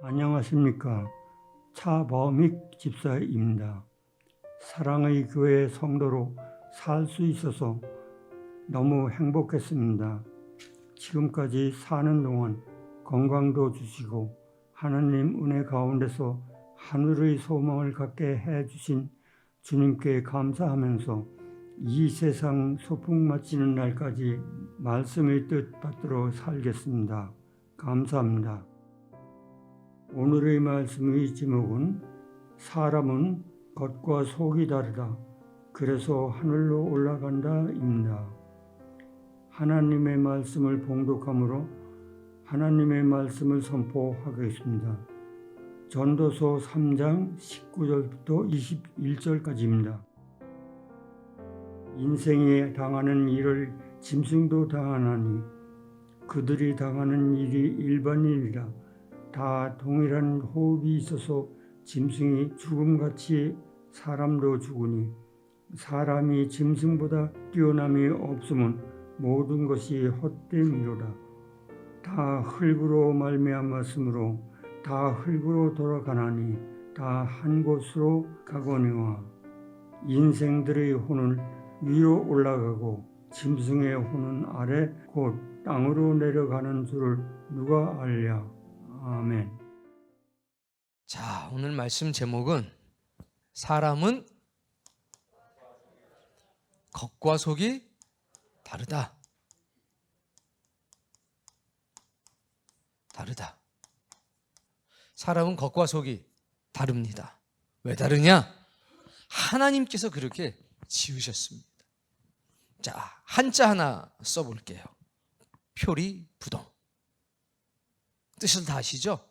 안녕하십니까. 차범익 집사입니다. 사랑의 교회 성도로 살 수 있어서 너무 행복했습니다. 지금까지 사는 동안 건강도 주시고 하나님 은혜 가운데서 하늘의 소망을 갖게 해주신 주님께 감사하면서 이 세상 소풍 마치는 날까지 말씀의 뜻 받들어 살겠습니다. 감사합니다. 오늘의 말씀의 제목은 사람은 겉과 속이 다르다. 그래서 하늘로 올라간다입니다. 하나님의 말씀을 봉독함으로 하나님의 말씀을 선포하겠습니다. 전도서 3장 19절부터 21절까지입니다. 인생에 당하는 일을 짐승도 당하나니 그들이 당하는 일이 일반일이라. 다 동일한 호흡이 있어서 짐승이 죽음같이 사람도 죽으니 사람이 짐승보다 뛰어남이 없으면 모든 것이 헛됨이로라. 다 흙으로 말미암았으므로 다 흙으로 돌아가나니 다 한 곳으로 가거니와. 인생들의 혼은 위로 올라가고 짐승의 혼은 아래 곧 땅으로 내려가는 줄을 누가 알랴. 아멘. 자, 오늘 말씀 제목은 사람은 겉과 속이 다르다. 다르다. 사람은 겉과 속이 다릅니다. 왜 다르냐? 하나님께서 그렇게 지으셨습니다. 자, 한자 하나 써볼게요. 표리부동. 뜻을 다 아시죠?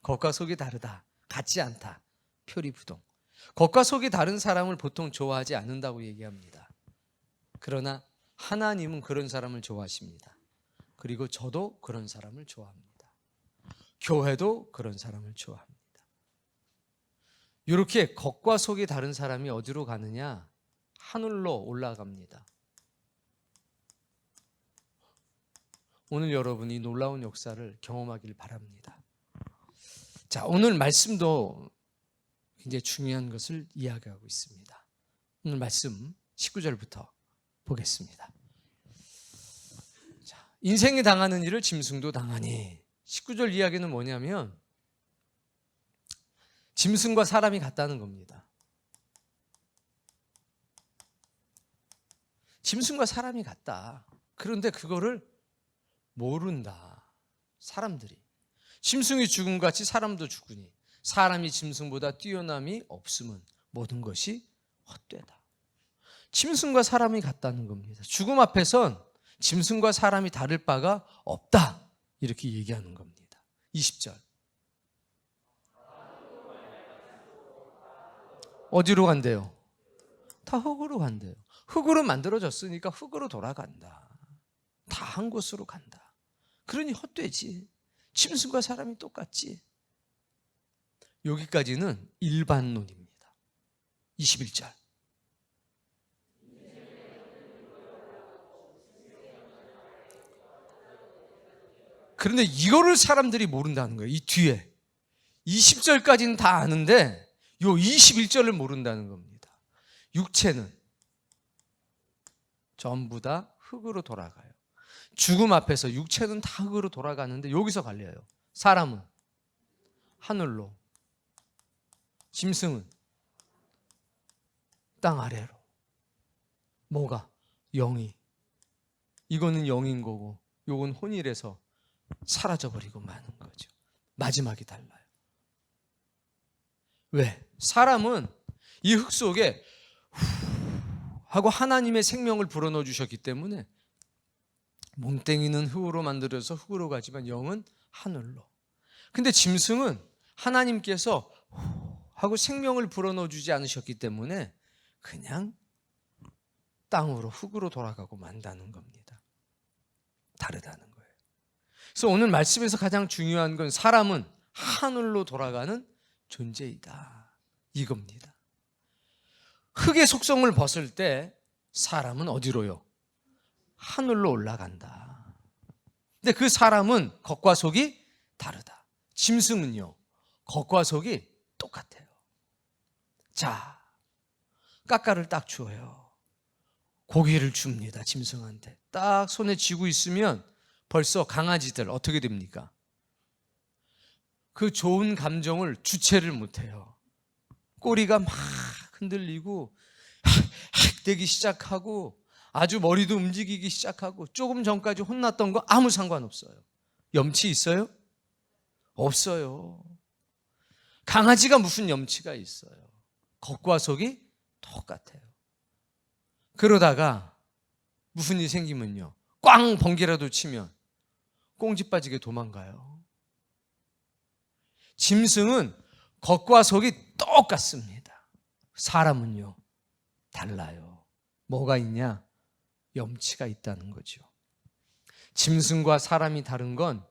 겉과 속이 다르다. 같지 않다. 표리부동. 겉과 속이 다른 사람을 보통 좋아하지 않는다고 얘기합니다. 그러나 하나님은 그런 사람을 좋아하십니다. 그리고 저도 그런 사람을 좋아합니다. 교회도 그런 사람을 좋아합니다. 이렇게 겉과 속이 다른 사람이 어디로 가느냐? 하늘로 올라갑니다. 오늘 여러분이 놀라운 역사를 경험하길 바랍니다. 자, 오늘 말씀도 굉장히 중요한 것을 이야기하고 있습니다. 오늘 말씀 19절부터 보겠습니다. 자, 인생이 당하는 일을 짐승도 당하니. 19절 이야기는 뭐냐면 짐승과 사람이 같다는 겁니다. 짐승과 사람이 같다. 그런데 그거를 모른다. 사람들이. 짐승이 죽음같이 사람도 죽으니 사람이 짐승보다 뛰어남이 없으면 모든 것이 헛되다. 짐승과 사람이 같다는 겁니다. 죽음 앞에선 짐승과 사람이 다를 바가 없다. 이렇게 얘기하는 겁니다. 20절. 어디로 간대요? 다 흙으로 간대요. 흙으로 만들어졌으니까 흙으로 돌아간다. 다 한 곳으로 간다. 그러니 헛되지. 짐승과 사람이 똑같지. 여기까지는 일반론입니다. 21절. 그런데 이거를 사람들이 모른다는 거예요. 이 뒤에 20절까지는 다 아는데 요 21절을 모른다는 겁니다. 육체는 전부 다 흙으로 돌아가요. 죽음 앞에서 육체는 다 흙으로 돌아가는데 여기서 갈려요. 사람은 하늘로, 짐승은 땅 아래로. 뭐가? 영이. 이거는 영인 거고 요건 혼이라서 사라져버리고 마는 거죠. 마지막이 달라요. 왜? 사람은 이 흙 속에 후 하고 하나님의 생명을 불어넣어 주셨기 때문에 몸뚱이는 흙으로 만들어서 흙으로 가지만 영은 하늘로. 근데 짐승은 하나님께서 후 하고 생명을 불어넣어 주지 않으셨기 때문에 그냥 땅으로 흙으로 돌아가고 만다는 겁니다. 다르다는 거예요. 그래서 오늘 말씀에서 가장 중요한 건 사람은 하늘로 돌아가는 존재이다. 이겁니다. 흙의 속성을 벗을 때 사람은 어디로요? 하늘로 올라간다. 근데 그 사람은 겉과 속이 다르다. 짐승은요, 겉과 속이 똑같아요. 자, 까까를 딱 줘요. 고기를 줍니다. 짐승한테. 딱 손에 쥐고 있으면 벌써 강아지들 어떻게 됩니까? 그 좋은 감정을 주체를 못해요. 꼬리가 막 흔들리고 헥헥대기 시작하고 아주 머리도 움직이기 시작하고 조금 전까지 혼났던 거 아무 상관없어요. 염치 있어요? 없어요. 강아지가 무슨 염치가 있어요. 겉과 속이 똑같아요. 그러다가 무슨 일이 생기면요, 꽝 번개라도 치면 꽁지 빠지게 도망가요. 짐승은 겉과 속이 똑같습니다. 사람은요, 달라요. 뭐가 있냐? 염치가 있다는 거죠. 짐승과 사람이 다른 건,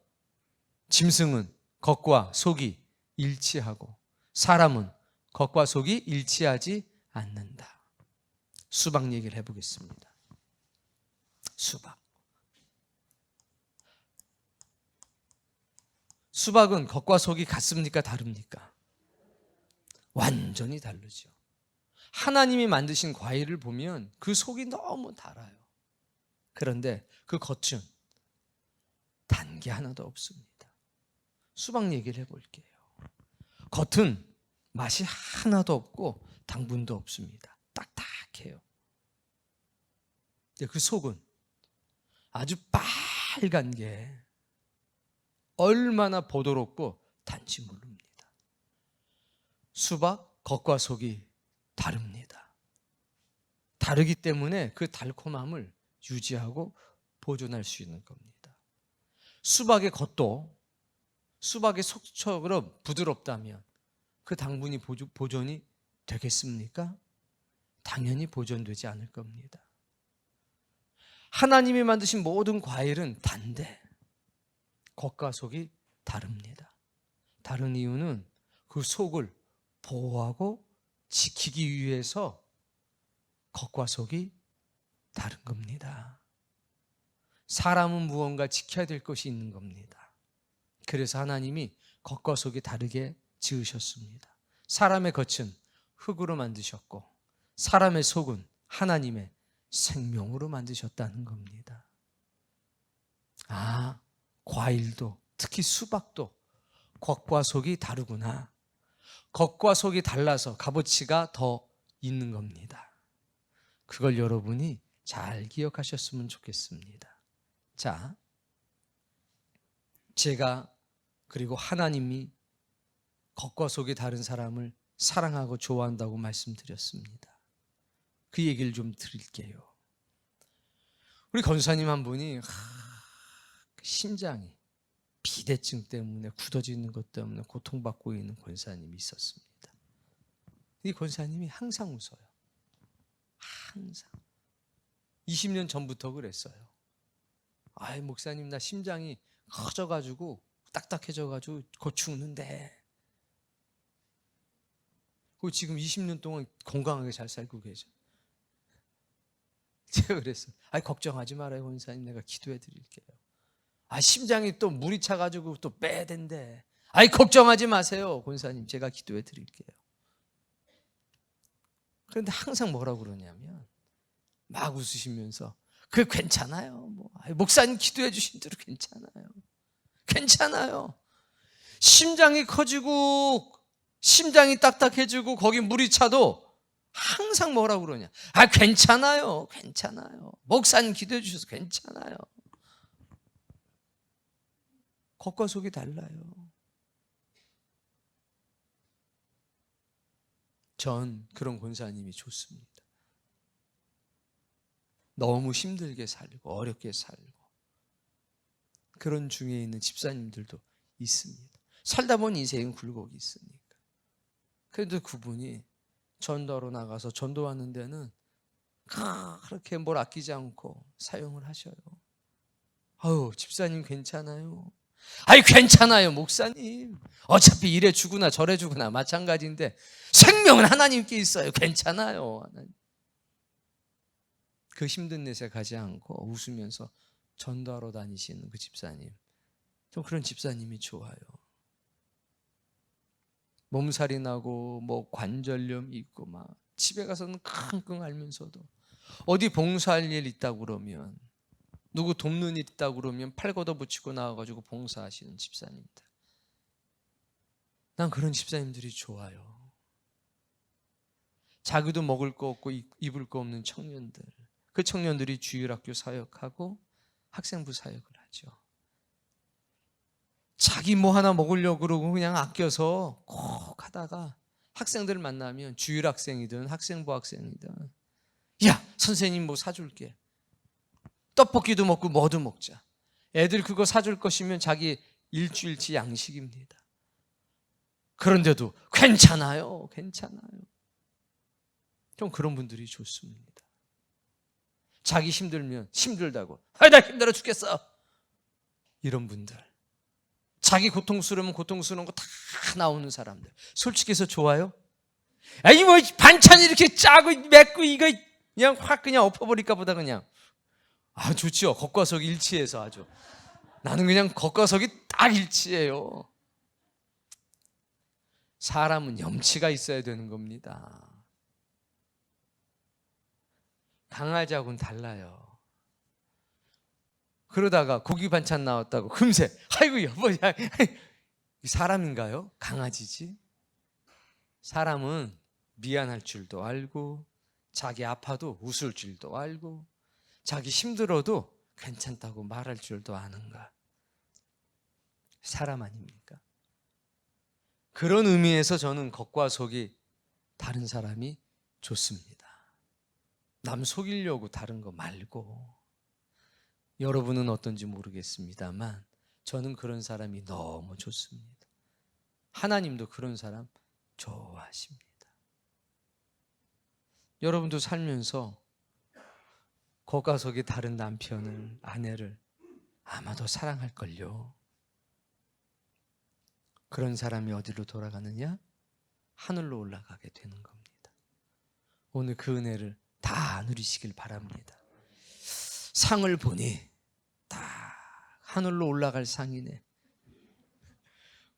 짐승은 겉과 속이 일치하고 사람은 겉과 속이 일치하지 않는다. 수박 얘기를 해보겠습니다. 수박은 겉과 속이 같습니까? 다릅니까? 완전히 다르죠. 하나님이 만드신 과일을 보면 그 속이 너무 달아요. 그런데 그 겉은 단 게 하나도 없습니다. 수박 얘기를 해볼게요. 겉은 맛이 하나도 없고 당분도 없습니다. 딱딱해요. 근데 그 속은 아주 빨간 게 얼마나 보드럽고 단지 모릅니다. 수박 겉과 속이 다릅니다. 다르기 때문에 그 달콤함을 유지하고 보존할 수 있는 겁니다. 수박의 겉도 수박의 속처럼 부드럽다면 그 당분이 보존이 되겠습니까? 당연히 보존되지 않을 겁니다. 하나님이 만드신 모든 과일은 단데 겉과 속이 다릅니다. 다른 이유는 그 속을 보호하고 지키기 위해서 겉과 속이 다른 겁니다. 사람은 무언가 지켜야 될 것이 있는 겁니다. 그래서 하나님이 겉과 속이 다르게 지으셨습니다. 사람의 겉은 흙으로 만드셨고 사람의 속은 하나님의 생명으로 만드셨다는 겁니다. 아, 과일도 특히 수박도 겉과 속이 다르구나. 겉과 속이 달라서 값어치가 더 있는 겁니다. 그걸 여러분이 잘 기억하셨으면 좋겠습니다. 자, 제가 그리고 하나님이 겉과 속이 다른 사람을 사랑하고 좋아한다고 말씀드렸습니다. 그 얘기를 좀 드릴게요. 우리 권사님 한 분이 심장이 비대증 때문에 굳어지는 것 때문에 고통받고 있는 권사님이 있었습니다. 이 권사님이 항상 웃어요. 항상. 20년 전부터 그랬어요. 아이, 목사님, 나 심장이 커져가지고 딱딱해져가지고 곧 죽는데. 그 지금 20년 동안 건강하게 잘 살고 계셔. 제가 그랬어요. 아이, 걱정하지 말아요, 권사님. 내가 기도해 드릴게요. 아, 심장이 또 물이 차가지고 또 빼야 된대. 아이, 걱정하지 마세요, 권사님. 제가 기도해 드릴게요. 그런데 항상 뭐라고 그러냐면 막 웃으시면서 그게 괜찮아요. 뭐 목사님 기도해 주신 대로 괜찮아요. 괜찮아요. 심장이 커지고 심장이 딱딱해지고 거기 물이 차도 항상 뭐라고 그러냐. 아, 괜찮아요. 괜찮아요. 목사님 기도해 주셔서 괜찮아요. 겉과 속이 달라요. 전 그런 권사님이 좋습니다. 너무 힘들게 살고 어렵게 살고 그런 중에 있는 집사님들도 있습니다. 살다 보니 인생은 굴곡이 있으니까. 그래도 그분이 전도하러 나가서 전도하는 데는 그렇게 뭘 아끼지 않고 사용을 하셔요. 아유, 집사님 괜찮아요? 아니, 괜찮아요, 목사님. 어차피 이래 주구나 저래 주구나 마찬가지인데 생명은 하나님께 있어요. 괜찮아요, 하나님. 그 힘든 내세 가지 않고 웃으면서 전도하러 다니시는 그 집사님, 좀 그런 집사님이 좋아요. 몸살이 나고 뭐 관절염 있고 막 집에 가서는 끙끙 앓면서도 어디 봉사할 일 있다고 그러면, 누구 돕는 일 있다고 그러면 팔 걷어붙이고 나와가지고 봉사하시는 집사님들. 난 그런 집사님들이 좋아요. 자기도 먹을 거 없고 입을 거 없는 청년들, 그 청년들이 주일학교 사역하고 학생부 사역을 하죠. 자기 뭐 하나 먹으려고 그러고 그냥 아껴서 꼭 하다가 학생들 만나면, 주일학생이든 학생부 학생이든, 야 선생님 뭐 사줄게, 떡볶이도 먹고 뭐도 먹자. 애들 그거 사줄 것이면 자기 일주일치 양식입니다. 그런데도 괜찮아요, 괜찮아요. 좀 그런 분들이 좋습니다. 자기 힘들면 힘들다고, 나 힘들어 죽겠어, 이런 분들. 자기 고통스러우면 고통스러운 거 다 나오는 사람들. 솔직히 해서 좋아요? 아니 뭐 반찬 이렇게 짜고 맵고 이거 그냥 확 그냥 엎어버릴까 보다 그냥 좋죠. 겉과속이 일치해서 아주. 나는 그냥 겉과속이 딱 일치해요. 사람은 염치가 있어야 되는 겁니다. 강아지하고는 달라요. 그러다가 고기 반찬 나왔다고 금세 아이고 여보, 야, 사람인가요? 강아지지. 사람은 미안할 줄도 알고, 자기 아파도 웃을 줄도 알고, 자기 힘들어도 괜찮다고 말할 줄도 아는가. 사람 아닙니까? 그런 의미에서 저는 겉과 속이 다른 사람이 좋습니다. 남 속이려고 다른 거 말고. 여러분은 어떤지 모르겠습니다만 저는 그런 사람이 너무 좋습니다. 하나님도 그런 사람 좋아하십니다. 여러분도 살면서 겉과 속이 다른 남편을, 아내를 아마도 사랑할걸요. 그런 사람이 어디로 돌아가느냐? 하늘로 올라가게 되는 겁니다. 오늘 그 은혜를 다 누리시길 바랍니다. 상을 보니 다 하늘로 올라갈 상이네.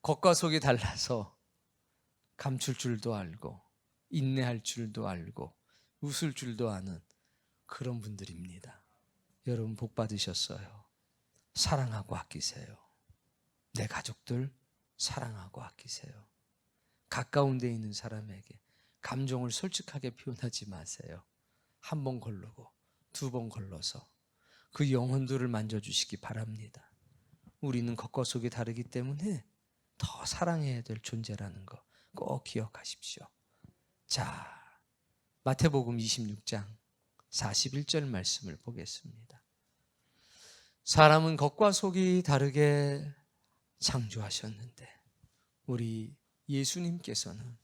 겉과 속이 달라서 감출 줄도 알고, 인내할 줄도 알고, 웃을 줄도 아는 그런 분들입니다. 여러분 복 받으셨어요. 사랑하고 아끼세요. 내 가족들 사랑하고 아끼세요. 가까운 데 있는 사람에게 감정을 솔직하게 표현하지 마세요. 한 번 걸르고 두 번 걸러서 그 영혼들을 만져주시기 바랍니다. 우리는 겉과 속이 다르기 때문에 더 사랑해야 될 존재라는 거 꼭 기억하십시오. 자, 마태복음 26장 41절 말씀을 보겠습니다. 사람은 겉과 속이 다르게 창조하셨는데 우리 예수님께서는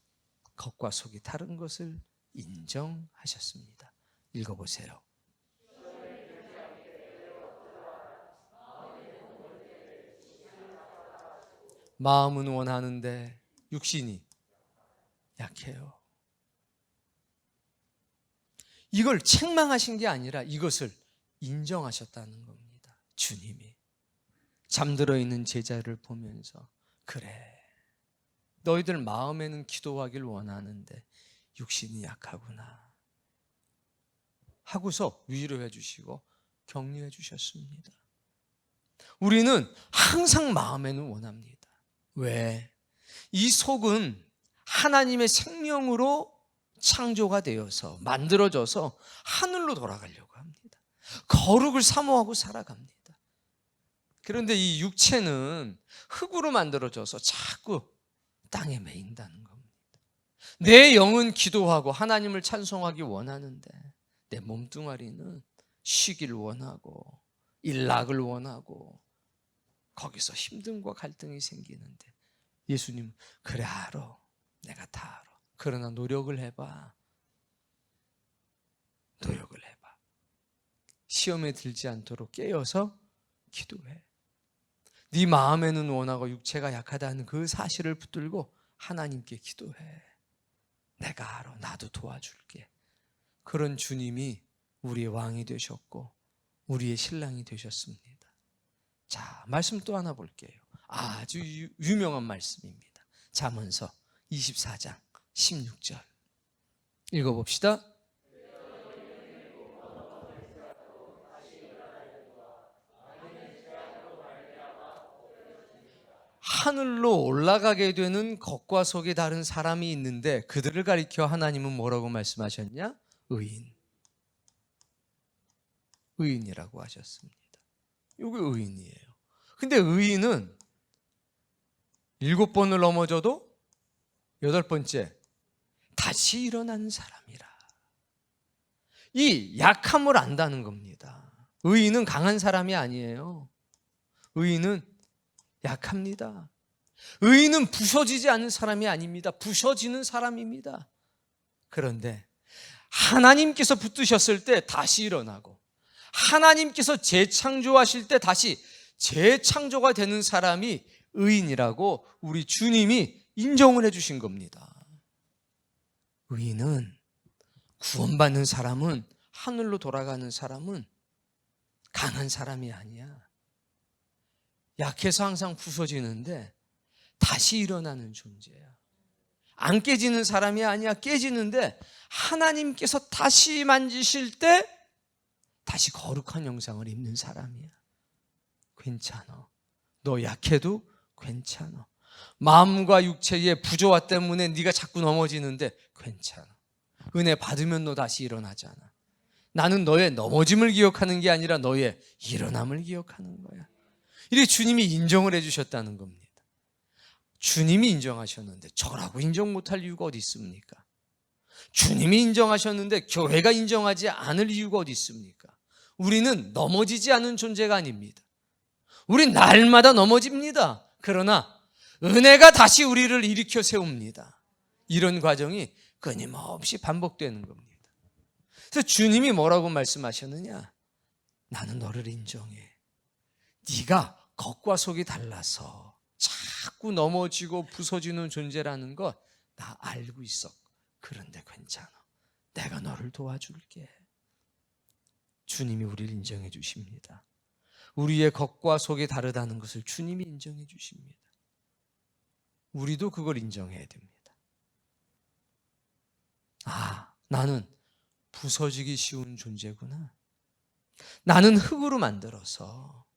겉과 속이 다른 것을 인정하셨습니다. 읽어보세요. 마음은 원하는데 육신이 약해요. 이걸 책망하신 게 아니라 이것을 인정하셨다는 겁니다. 주님이 잠들어 있는 제자를 보면서, 그래, 너희들 마음에는 기도하길 원하는데 육신이 약하구나 하고서 위로해 주시고 격려해 주셨습니다. 우리는 항상 마음에는 원합니다. 왜? 이 속은 하나님의 생명으로 창조가 되어서 만들어져서 하늘로 돌아가려고 합니다. 거룩을 사모하고 살아갑니다. 그런데 이 육체는 흙으로 만들어져서 자꾸 땅에 매인다는 겁니다. 내 영은 기도하고 하나님을 찬송하기 원하는데 내 몸뚱아리는 쉬기를 원하고 일락을 원하고 거기서 힘듦과 갈등이 생기는데, 예수님 그래 알아, 내가 다 알아. 그러나 노력을 해봐. 노력을 해봐. 시험에 들지 않도록 깨어서 기도해. 네 마음에는 원하고 육체가 약하다는 그 사실을 붙들고 하나님께 기도해. 내가 알아, 나도 도와줄게. 그런 주님이 우리의 왕이 되셨고 우리의 신랑이 되셨습니다. 자, 말씀 또 하나 볼게요. 아주 유명한 말씀입니다. 잠언서 24장 16절 읽어봅시다. 하늘로 올라가게 되는 겉과 속이 다른 사람이 있는데 그들을 가리켜 하나님은 뭐라고 말씀하셨냐? 의인이라고 하셨습니다. 이게 의인이에요. 근데 의인은 7번을 넘어져도 8번째 다시 일어나는 사람이라. 이 약함을 안다는 겁니다. 의인은 강한 사람이 아니에요. 의인은 약합니다. 의인은 부서지지 않는 사람이 아닙니다. 부서지는 사람입니다. 그런데 하나님께서 붙드셨을 때 다시 일어나고 하나님께서 재창조하실 때 다시 재창조가 되는 사람이 의인이라고 우리 주님이 인정을 해주신 겁니다. 의인은 구원받는 사람은, 하늘로 돌아가는 사람은 강한 사람이 아니야. 약해서 항상 부서지는데 다시 일어나는 존재야. 안 깨지는 사람이 아니야. 깨지는데 하나님께서 다시 만지실 때 다시 거룩한 형상을 입는 사람이야. 괜찮아. 너 약해도 괜찮아. 마음과 육체의 부조화 때문에 네가 자꾸 넘어지는데 괜찮아. 은혜 받으면 너 다시 일어나잖아. 나는 너의 넘어짐을 기억하는 게 아니라 너의 일어남을 기억하는 거야. 이렇게 주님이 인정을 해주셨다는 겁니다. 주님이 인정하셨는데 저라고 인정 못할 이유가 어디 있습니까? 주님이 인정하셨는데 교회가 인정하지 않을 이유가 어디 있습니까? 우리는 넘어지지 않은 존재가 아닙니다. 우린 날마다 넘어집니다. 그러나 은혜가 다시 우리를 일으켜 세웁니다. 이런 과정이 끊임없이 반복되는 겁니다. 그래서 주님이 뭐라고 말씀하셨느냐? 나는 너를 인정해. 네가 겉과 속이 달라서 자꾸 넘어지고 부서지는 존재라는 것 나 알고 있어. 그런데 괜찮아. 내가 너를 도와줄게. 주님이 우리를 인정해 주십니다. 우리의 겉과 속이 다르다는 것을 주님이 인정해 주십니다. 우리도 그걸 인정해야 됩니다. 아, 나는 부서지기 쉬운 존재구나. 나는 흙으로 만들어서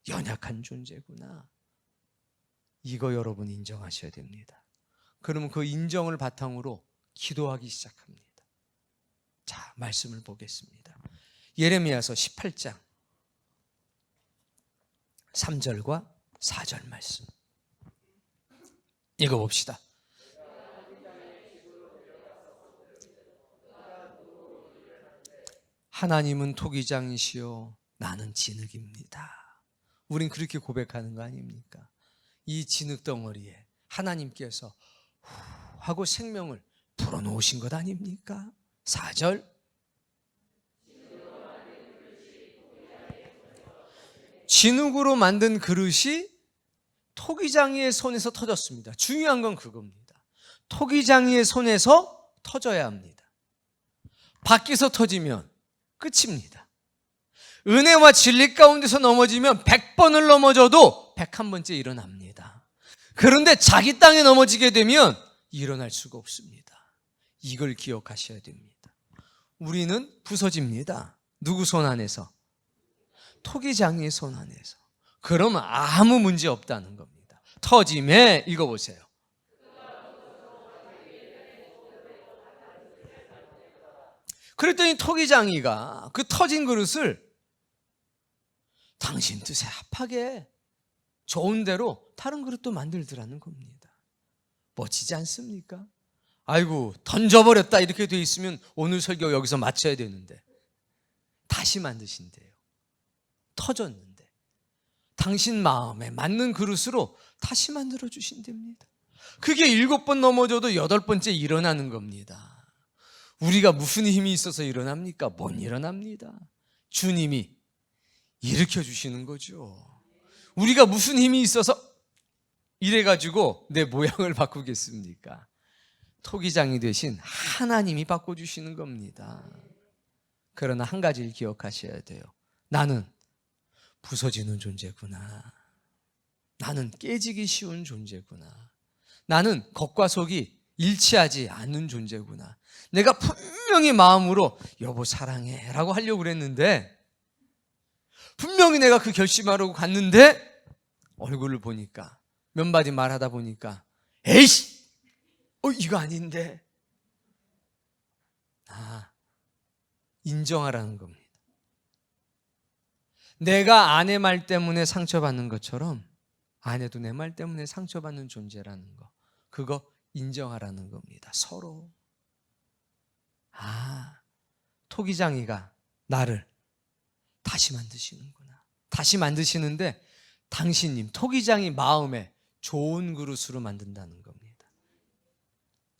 연약한 존재구나. 이거 여러분 인정하셔야 됩니다. 그러면 그 인정을 바탕으로 기도하기 시작합니다. 자, 말씀을 보겠습니다. 예레미야서 18장 3절과 4절 말씀 읽어봅시다. 하나님은 토기장이시요 나는 진흙입니다. 우린 그렇게 고백하는 거 아닙니까? 이 진흙 덩어리에 하나님께서 하고 생명을 불어넣으신 것 아닙니까? 4절 진흙으로 만든 그릇이 토기장이의 손에서 터졌습니다. 중요한 건 그겁니다. 토기장이의 손에서 터져야 합니다. 밖에서 터지면 끝입니다. 은혜와 진리 가운데서 넘어지면 100번을 넘어져도 101번째 일어납니다. 그런데 자기 땅에 넘어지게 되면 일어날 수가 없습니다. 이걸 기억하셔야 됩니다. 우리는 부서집니다. 누구 손 안에서? 토기장이의 손 안에서. 그러면 아무 문제 없다는 겁니다. 터짐에 읽어보세요. 그랬더니 토기장이가 그 터진 그릇을 당신 뜻에 합하게 좋은 대로 다른 그릇도 만들더라는 겁니다. 멋지지 않습니까? 아이고 던져버렸다 이렇게 돼 있으면 오늘 설교 여기서 마쳐야 되는데 다시 만드신대요. 터졌는데 당신 마음에 맞는 그릇으로 다시 만들어 주신답니다. 그게 7번 넘어져도 8번째 일어나는 겁니다. 우리가 무슨 힘이 있어서 일어납니까? 못 일어납니다. 주님이 일으켜 주시는 거죠. 우리가 무슨 힘이 있어서 이래가지고 내 모양을 바꾸겠습니까? 토기장이 되신 하나님이 바꿔주시는 겁니다. 그러나 한 가지를 기억하셔야 돼요. 나는 부서지는 존재구나. 나는 깨지기 쉬운 존재구나. 나는 겉과 속이 일치하지 않는 존재구나. 내가 분명히 마음으로 여보 사랑해 라고 하려고 그랬는데, 분명히 내가 그 결심하려고 갔는데 얼굴을 보니까, 몇 마디 말하다 보니까 에이씨 이거 아닌데. 인정하라는 겁니다. 내가 아내 말 때문에 상처받는 것처럼 아내도 내 말 때문에 상처받는 존재라는 거, 그거 인정하라는 겁니다. 서로. 토기장이가 나를 다시 만드시는구나. 다시 만드시는데 당신님, 토기장이 마음에 좋은 그릇으로 만든다는 겁니다.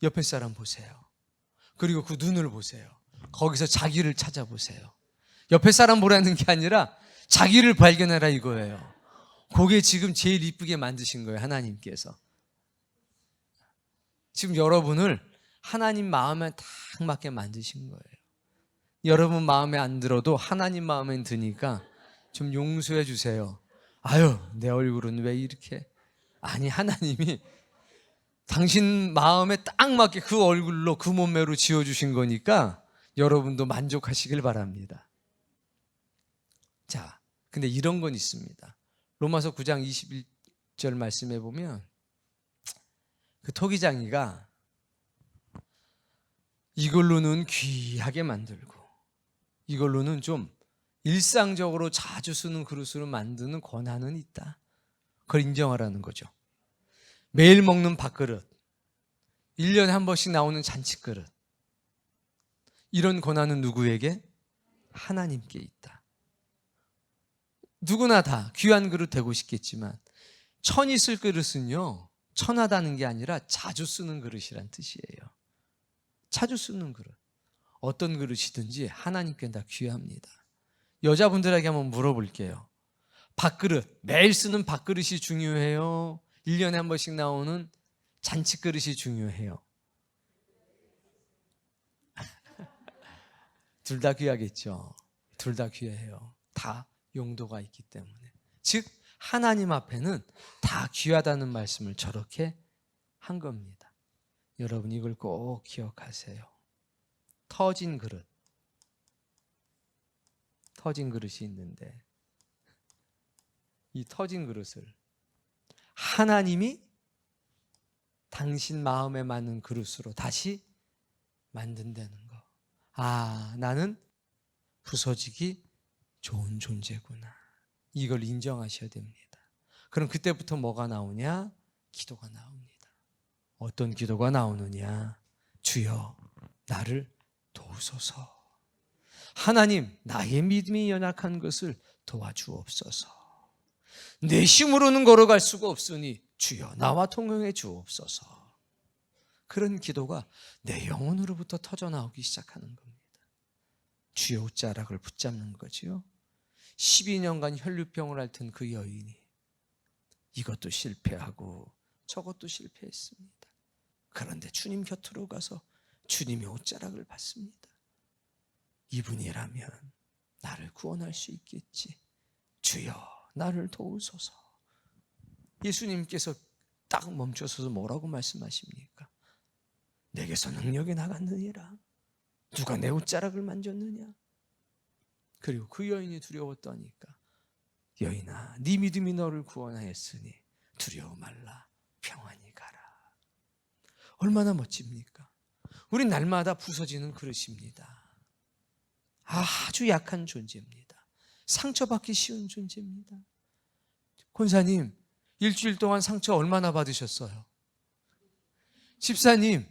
옆에 사람 보세요. 그리고 그 눈을 보세요. 거기서 자기를 찾아보세요. 옆에 사람 보라는 게 아니라 자기를 발견하라 이거예요. 그게 지금 제일 이쁘게 만드신 거예요, 하나님께서. 지금 여러분을 하나님 마음에 딱 맞게 만드신 거예요. 여러분 마음에 안 들어도 하나님 마음에 드니까 좀 용서해 주세요. 아유, 내 얼굴은 왜 이렇게. 아니, 하나님이 당신 마음에 딱 맞게 그 얼굴로, 그 몸매로 지어주신 거니까 여러분도 만족하시길 바랍니다. 자, 근데 이런 건 있습니다. 로마서 9장 21절 말씀해 보면 그 토기장이가 이걸로는 귀하게 만들고 이걸로는 좀 일상적으로 자주 쓰는 그릇으로 만드는 권한은 있다. 그걸 인정하라는 거죠. 매일 먹는 밥그릇, 1년에 한 번씩 나오는 잔치그릇, 이런 권한은 누구에게? 하나님께 있다. 누구나 다 귀한 그릇 되고 싶겠지만 천이 쓸 그릇은요, 천하다는 게 아니라 자주 쓰는 그릇이란 뜻이에요. 자주 쓰는 그릇, 어떤 그릇이든지 하나님께 다 귀합니다. 여자분들에게 한번 물어볼게요. 밥그릇, 매일 쓰는 밥그릇이 중요해요? 1년에 한 번씩 나오는 잔치그릇이 중요해요? 둘 다 귀하겠죠. 둘 다 귀해요. 다 용도가 있기 때문에. 즉 하나님 앞에는 다 귀하다는 말씀을 저렇게 한 겁니다. 여러분 이걸 꼭 기억하세요. 터진 그릇, 터진 그릇이 있는데 이 터진 그릇을 하나님이 당신 마음에 맞는 그릇으로 다시 만든다는 거. 나는 부서지기 좋은 존재구나. 이걸 인정하셔야 됩니다. 그럼 그때부터 뭐가 나오냐? 기도가 나옵니다. 어떤 기도가 나오느냐? 주여 나를 도우소서. 하나님, 나의 믿음이 연약한 것을 도와주옵소서. 내 힘으로는 걸어갈 수가 없으니 주여 나와 통용해 주옵소서. 그런 기도가 내 영혼으로부터 터져나오기 시작하는 겁니다. 주여 옷자락을 붙잡는 거지요. 12년간 혈류병을 앓던 그 여인이 이것도 실패하고 저것도 실패했습니다. 그런데 주님 곁으로 가서 주님의 옷자락을 받습니다. 이분이라면 나를 구원할 수 있겠지. 주여 나를 도우소서. 예수님께서 딱 멈춰서서 뭐라고 말씀하십니까? 내게서 능력이 나갔느니라. 누가 내 옷자락을 만졌느냐? 그리고 그 여인이 두려웠다니까. 여인아, 네 믿음이 너를 구원하였으니 두려워 말라. 평안히 가라. 얼마나 멋집니까? 우린 날마다 부서지는 그릇입니다. 아주 약한 존재입니다. 상처받기 쉬운 존재입니다. 권사님, 일주일 동안 상처 얼마나 받으셨어요? 집사님,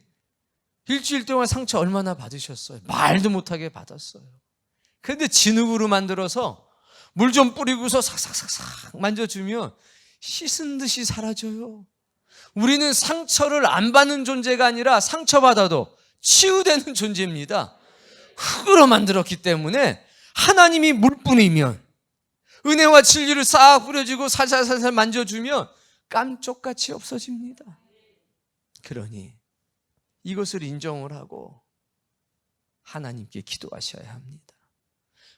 일주일 동안 상처 얼마나 받으셨어요? 말도 못하게 받았어요. 그런데 진흙으로 만들어서 물 좀 뿌리고서 삭삭삭삭 만져주면 씻은 듯이 사라져요. 우리는 상처를 안 받는 존재가 아니라 상처받아도 치유되는 존재입니다. 흙으로 만들었기 때문에 하나님이 물뿐이면, 은혜와 진리를 싹 뿌려주고 살살살살 만져주면 깜쪽같이 없어집니다. 그러니 이것을 인정을 하고 하나님께 기도하셔야 합니다.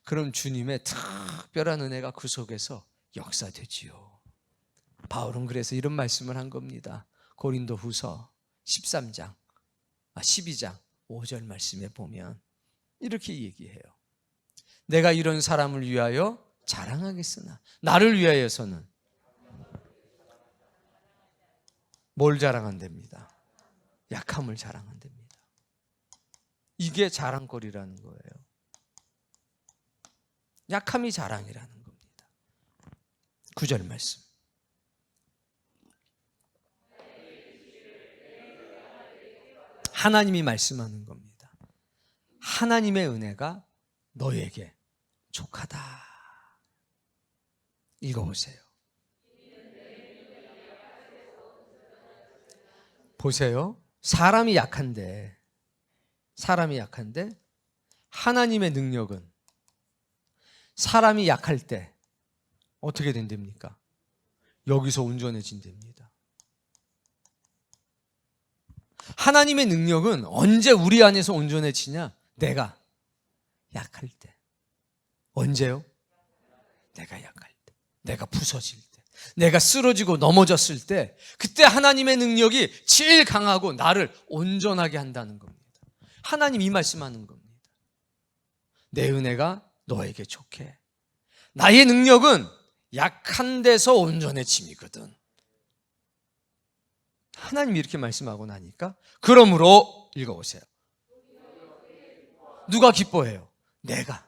그럼 주님의 특별한 은혜가 그 속에서 역사되지요. 바울은 그래서 이런 말씀을 한 겁니다. 고린도후서 12장 5절 말씀에 보면 이렇게 얘기해요. 내가 이런 사람을 위하여 자랑하겠으나 나를 위하여서는 뭘 자랑한답니다? 약함을 자랑한답니다. 이게 자랑거리라는 거예요. 약함이 자랑이라는 겁니다. 9절 말씀. 하나님이 말씀하는 겁니다. 하나님의 은혜가 너에게 족하다. 읽어보세요. 보세요. 사람이 약한데 하나님의 능력은 사람이 약할 때 어떻게 된답니까? 여기서 온전해진답니다. 하나님의 능력은 언제 우리 안에서 온전해지냐? 내가 약할 때. 언제요? 내가 약할 때. 내가 부서질 때. 내가 쓰러지고 넘어졌을 때, 그때 하나님의 능력이 제일 강하고 나를 온전하게 한다는 겁니다. 하나님 이 말씀하는 겁니다. 내 은혜가 너에게 족해. 나의 능력은 약한 데서 온전해짐이거든. 하나님이 이렇게 말씀하고 나니까, 그러므로 읽어보세요. 누가 기뻐해요? 내가.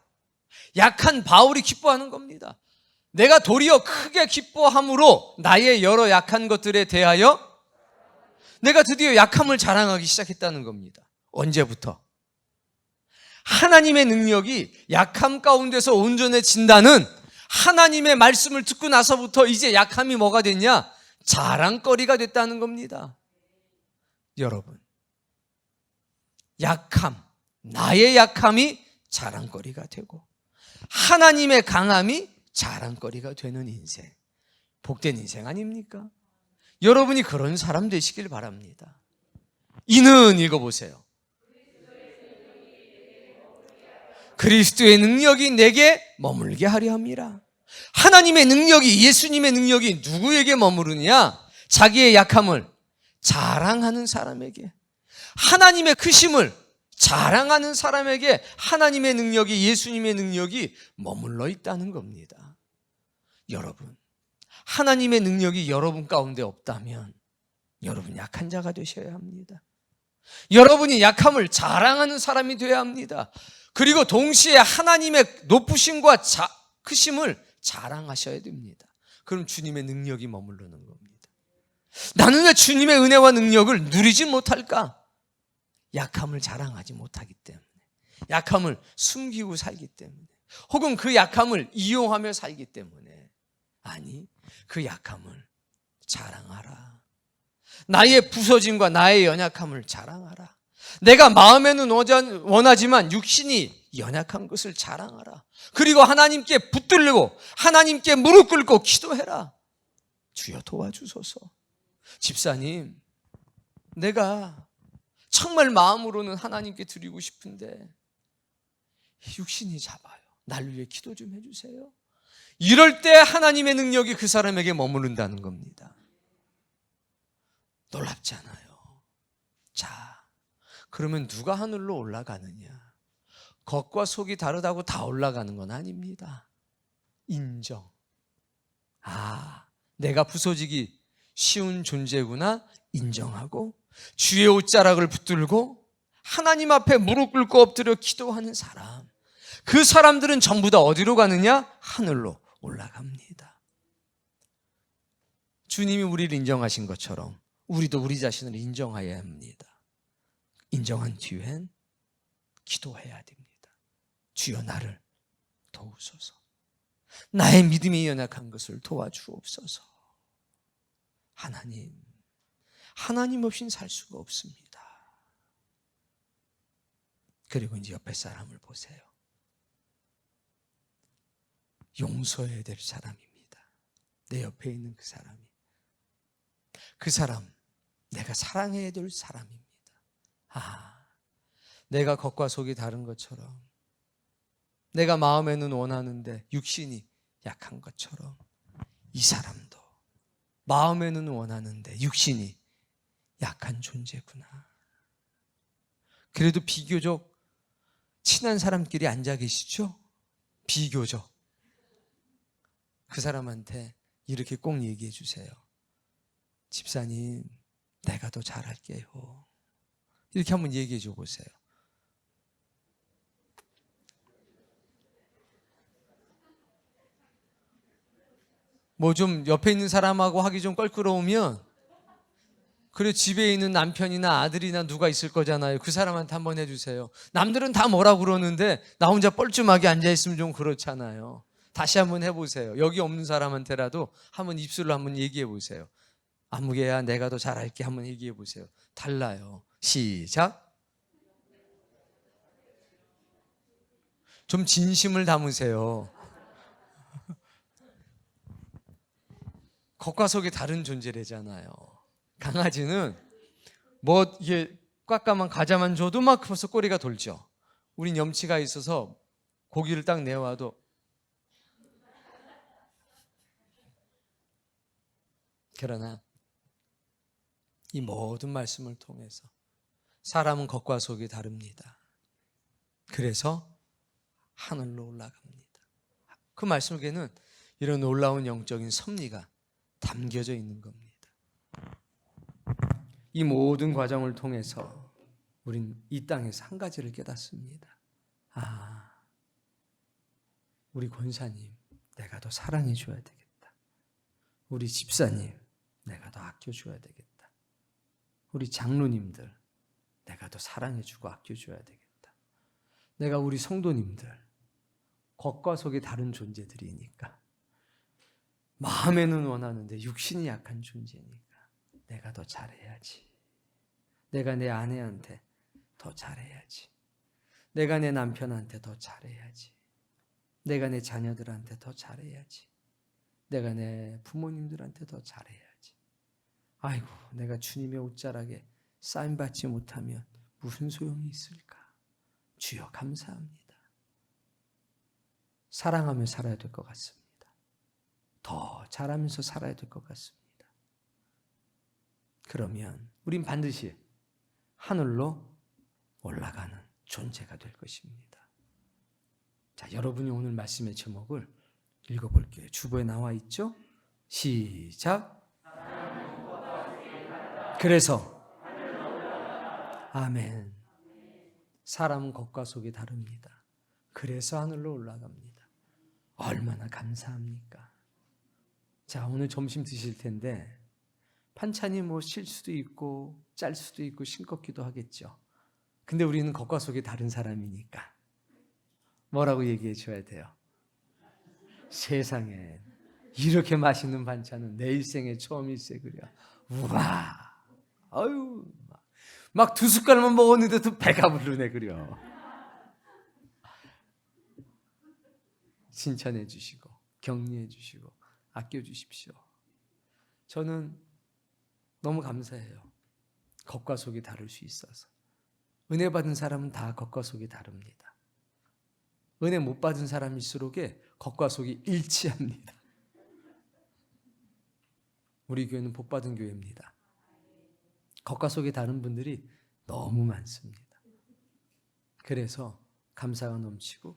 약한 바울이 기뻐하는 겁니다. 내가 도리어 크게 기뻐함으로 나의 여러 약한 것들에 대하여 내가 드디어 약함을 자랑하기 시작했다는 겁니다. 언제부터? 하나님의 능력이 약함 가운데서 온전해진다는 하나님의 말씀을 듣고 나서부터 이제 약함이 뭐가 됐냐? 자랑거리가 됐다는 겁니다. 여러분, 약함, 나의 약함이 자랑거리가 되고 하나님의 강함이 자랑거리가 되는 인생, 복된 인생 아닙니까? 여러분이 그런 사람 되시길 바랍니다. 이는 읽어보세요. 그리스도의 능력이 내게 머물게 하려 함이라. 하나님의 능력이, 예수님의 능력이 누구에게 머무르냐? 자기의 약함을 자랑하는 사람에게, 하나님의 크심을 자랑하는 사람에게 하나님의 능력이, 예수님의 능력이 머물러 있다는 겁니다. 여러분, 하나님의 능력이 여러분 가운데 없다면 여러분 약한 자가 되셔야 합니다. 여러분이 약함을 자랑하는 사람이 되어야 합니다. 그리고 동시에 하나님의 높으심과 크심을 자랑하셔야 됩니다. 그럼 주님의 능력이 머무르는 겁니다. 나는 왜 주님의 은혜와 능력을 누리지 못할까? 약함을 자랑하지 못하기 때문에, 약함을 숨기고 살기 때문에, 혹은 그 약함을 이용하며 살기 때문에. 아니, 그 약함을 자랑하라. 나의 부서짐과 나의 연약함을 자랑하라. 내가 마음에는 원하지만 육신이 연약한 것을 자랑하라. 그리고 하나님께 붙들고 하나님께 무릎 꿇고 기도해라. 주여 도와주소서. 집사님, 내가 정말 마음으로는 하나님께 드리고 싶은데 육신이 잡아요. 날 위해 기도 좀 해주세요. 이럴 때 하나님의 능력이 그 사람에게 머무른다는 겁니다. 놀랍잖아요. 자, 그러면 누가 하늘로 올라가느냐? 겉과 속이 다르다고 다 올라가는 건 아닙니다. 인정. 아, 내가 부서지기 쉬운 존재구나 인정하고 주의 옷자락을 붙들고 하나님 앞에 무릎 꿇고 엎드려 기도하는 사람, 그 사람들은 전부 다 어디로 가느냐? 하늘로 올라갑니다. 주님이 우리를 인정하신 것처럼 우리도 우리 자신을 인정해야 합니다. 인정한 뒤엔 기도해야 됩니다. 주여 나를 도우소서. 나의 믿음이 연약한 것을 도와주옵소서. 하나님 없이는 살 수가 없습니다. 그리고 이제 옆에 사람을 보세요. 용서해야 될 사람입니다. 내 옆에 있는 그 사람이. 그 사람, 내가 사랑해야 될 사람입니다. 아, 내가 겉과 속이 다른 것처럼 내가 마음에는 원하는데 육신이 약한 것처럼 이 사람도 마음에는 원하는데 육신이 약한 존재구나. 그래도 비교적 친한 사람끼리 앉아 계시죠? 비교적. 그 사람한테 이렇게 꼭 얘기해 주세요. 집사님, 내가 더 잘할게요. 이렇게 한번 얘기해 줘 보세요. 뭐 좀 옆에 있는 사람하고 하기 좀 껄끄러우면 그래 집에 있는 남편이나 아들이나 누가 있을 거잖아요. 그 사람한테 한번 해주세요. 남들은 다 뭐라고 그러는데 나 혼자 뻘쭘하게 앉아있으면 좀 그렇잖아요. 다시 한번 해보세요. 여기 없는 사람한테라도 한번 입술로 한번 얘기해 보세요. 아무개야 내가 더 잘할게 한번 얘기해 보세요. 달라요. 시작. 좀 진심을 담으세요. 겉과 속이 다른 존재래잖아요. 강아지는 뭐 이게 꽉까만 과자만 줘도 막 벌써 꼬리가 돌죠. 우린 염치가 있어서 고기를 딱 내와도 그러나 이 모든 말씀을 통해서 사람은 겉과 속이 다릅니다. 그래서 하늘로 올라갑니다. 그 말씀 속에는 이런 놀라운 영적인 섭리가 담겨져 있는 겁니다. 이 모든 과정을 통해서 우린 이 땅에서 한 가지를 깨닫습니다. 우리 권사님 내가 더 사랑해 줘야 되겠다. 우리 집사님 내가 더 아껴 줘야 되겠다. 우리 장로님들 내가 더 사랑해 주고 아껴 줘야 되겠다. 내가 우리 성도님들 겉과 속이 다른 존재들이니까 마음에는 원하는데 육신이 약한 존재니까 내가 더 잘해야지. 내가 내 아내한테 더 잘해야지. 내가 내 남편한테 더 잘해야지. 내가 내 자녀들한테 더 잘해야지. 내가 내 부모님들한테 더 잘해야지. 아이고, 내가 주님의 옷자락에 사인받지 못하면 무슨 소용이 있을까? 주여 감사합니다. 사랑하며 살아야 될 것 같습니다. 더 잘하면서 살아야 될 것 같습니다. 그러면 우린 반드시 하늘로 올라가는 존재가 될 것입니다. 자, 여러분이 오늘 말씀의 제목을 읽어볼게요. 주보에 나와 있죠? 시작. 그래서 아멘. 사람은 겉과 속이 다릅니다. 그래서 하늘로 올라갑니다. 얼마나 감사합니까? 자, 오늘 점심 드실 텐데 반찬이 뭐 실 수도 있고 짤 수도 있고 싱겁기도 하겠죠. 근데 우리는 겉과 속이 다른 사람이니까 뭐라고 얘기해 줘야 돼요? 세상에 이렇게 맛있는 반찬은 내 일생에 처음일세 그려. 우와, 아유, 막 두 숟갈만 먹었는데도 배가 부르네 그려. 칭찬해 주시고 격려해 주시고 아껴 주십시오. 저는 너무 감사해요. 겉과 속이 다를 수 있어서. 은혜 받은 사람은 다 겉과 속이 다릅니다. 은혜 못 받은 사람일수록에 겉과 속이 일치합니다. 우리 교회는 복 받은 교회입니다. 겉과 속이 다른 분들이 너무 많습니다. 그래서 감사가 넘치고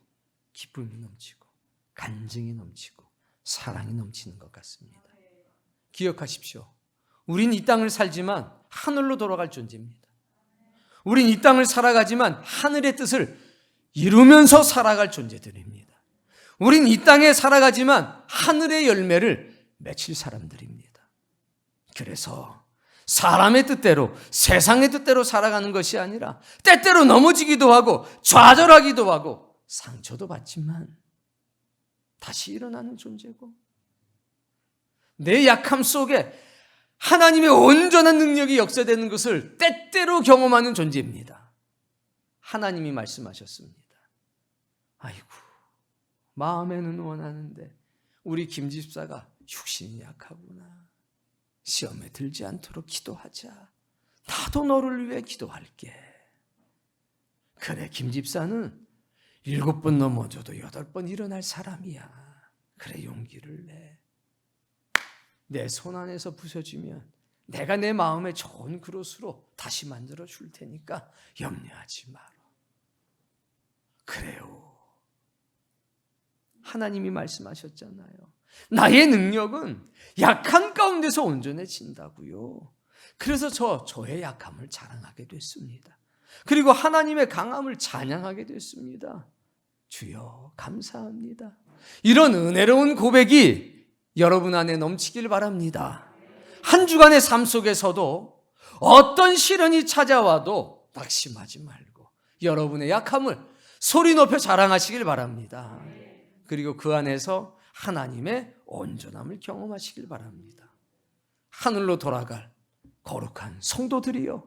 기쁨이 넘치고 간증이 넘치고 사랑이 넘치는 것 같습니다. 기억하십시오. 우린 이 땅을 살지만 하늘로 돌아갈 존재입니다. 우린 이 땅을 살아가지만 하늘의 뜻을 이루면서 살아갈 존재들입니다. 우린 이 땅에 살아가지만 하늘의 열매를 맺힐 사람들입니다. 그래서 사람의 뜻대로 세상의 뜻대로 살아가는 것이 아니라 때때로 넘어지기도 하고 좌절하기도 하고 상처도 받지만 다시 일어나는 존재고 내 약함 속에 하나님의 온전한 능력이 역사되는 것을 때때로 경험하는 존재입니다. 하나님이 말씀하셨습니다. 아이고, 마음에는 원하는데 우리 김 집사가 육신이 약하구나. 시험에 들지 않도록 기도하자. 나도 너를 위해 기도할게. 그래, 김 집사는 7번 넘어져도 8번 일어날 사람이야. 그래, 용기를 내. 내 손 안에서 부서지면 내가 내 마음에 좋은 그릇으로 다시 만들어 줄 테니까 염려하지 마라. 그래요. 하나님이 말씀하셨잖아요. 나의 능력은 약한 가운데서 온전해진다고요. 그래서 저의 약함을 자랑하게 됐습니다. 그리고 하나님의 강함을 찬양하게 됐습니다. 주여 감사합니다. 이런 은혜로운 고백이 여러분 안에 넘치길 바랍니다. 한 주간의 삶 속에서도 어떤 시련이 찾아와도 낙심하지 말고 여러분의 약함을 소리 높여 자랑하시길 바랍니다. 그리고 그 안에서 하나님의 온전함을 경험하시길 바랍니다. 하늘로 돌아갈 거룩한 성도들이요,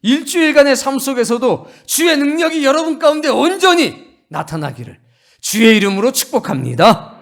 일주일간의 삶 속에서도 주의 능력이 여러분 가운데 온전히 나타나기를 주의 이름으로 축복합니다.